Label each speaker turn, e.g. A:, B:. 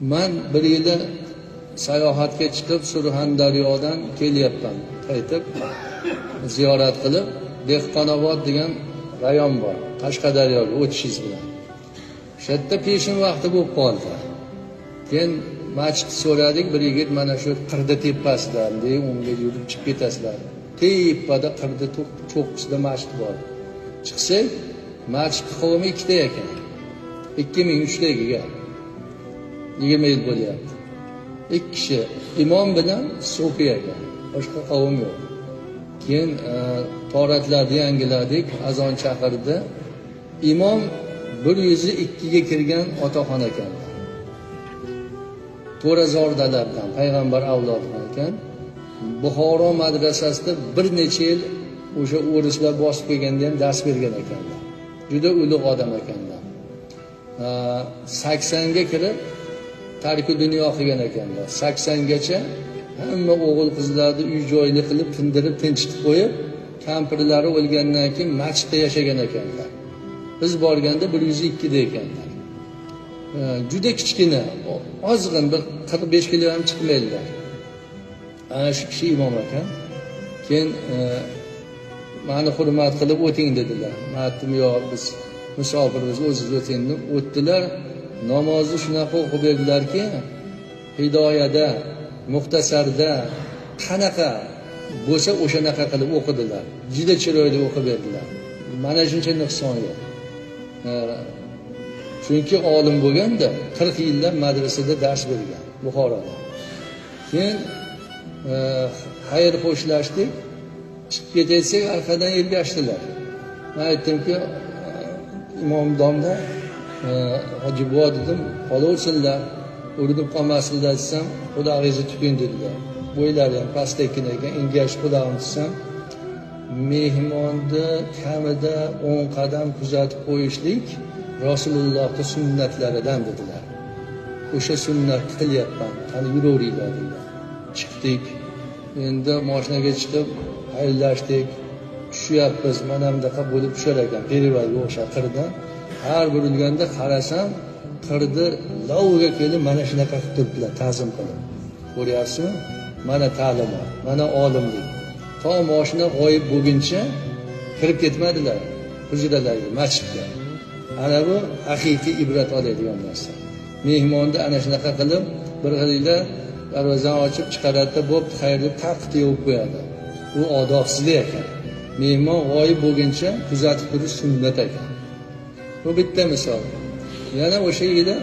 A: man bir yili sayohatga chiqib Surxondaryodan kelyapman. Qaytib ziyorat qilib, Dehqonobod degan rayon bor. Qashqadaryoga o'tishingiz bilan. O'sha yerda peshin vaqti bo'lib qoldi. Keyin masjid so'radik, bir yigit mana shu qirda tepasidan, deyib unga yurib chiqib ketasizlar. Tepada qirda cho'qqisida masjid bor. Chiqsak, masjid qavmi ikkita ekan. 2003-dagiga 20 yil bo'lyapti. 2 kishi imom bilan sufi ekan. Boshqa qavm yo'q. Keyin toratlarni yangiladik, azon chaqirdi. Imom 102 ga kirgan otaxon ekan. To'razordalardan, payg'ambar avlodidan ekan. Buxoro madrasasida bir necha yil o'sha o'rislar bosib kelganda ham dars bergan ekanlar. Juda ulug' odam ekanlar. 80 ga kirib tarki dunyo qilgan ekanlar. 80 gacha hamma o'g'il qizlarni uy-joyli qilib, tindirib, tinchitib qo'yib, kampirlari o'lgandan keyin masjidda yashagan ekanlar. Biz borganda 102 da ekanlar. Juda kichkina, ozg'in, bir 45 kilo ham chiqmaydilar. Ana shu kishi imom ekan. Keyin meni hurmat qilib o'ting dedilar. Men aytdim, yo'q, biz musofirmiz, o'zingiz o'ting deb o'tdilar. Namozni shunaqa o'qib berdilarki, hidoyada, muxtasarda qanaqa bo'lsa o'shanaqa qilib o'qidilar. Juda chiroyli o'qib berdilar. Mana shuncha nuqson yo'q. Chunki olim bo'lganda 40 yillab madrasada dars bergan Buxoroda. Keyin xayr xo'shlashdik. Chiqib ketsak, arqadan ergashdilar. Men aytdimki, imom domda hoji buva dedim, qolaversinlar, urinib qolmasinlar desam, xudog'ingizni tuting dedilar. Bo'ylari ham pasttekin ekan, engashib xudog'imni tutsam, mehmonni kamida 10 qadam kuzatib qo'yishlik Rasulullohning sunnatlaridan dedilar. O'sha sunnatni qilyapman, qani yuraveringlar dedilar. Chiqdik. Endi mashinaga chiqib, xayrlashdik. Tushyapmiz, mana bunaqa bo'lib tushar ekan, perivalga o'xshab qirdan. Har burilganda qarasam, qirdi lavga kelib mana shunaqa qilib turibdilar, ta'zim qilib. Ko'ryapsizmi? Mana ta'limot, mana olimlik. To mashina g'oyib bo'lguncha kirib ketmadilar hujralarga, masjidga. Ana bu haqiqiy ibrat oladigan narsa. Mehmonni ana shunaqa qilib, bir xillar darvozani ochib chiqaradi, bo'pti, xayr deb taqdi yo'q qo'yadi. Bu odobsizlik ekan. Mehmon g'oyib bo'lguncha kuzatib turish sunnat ekan. Bu bitta misol. Yana o'sha yili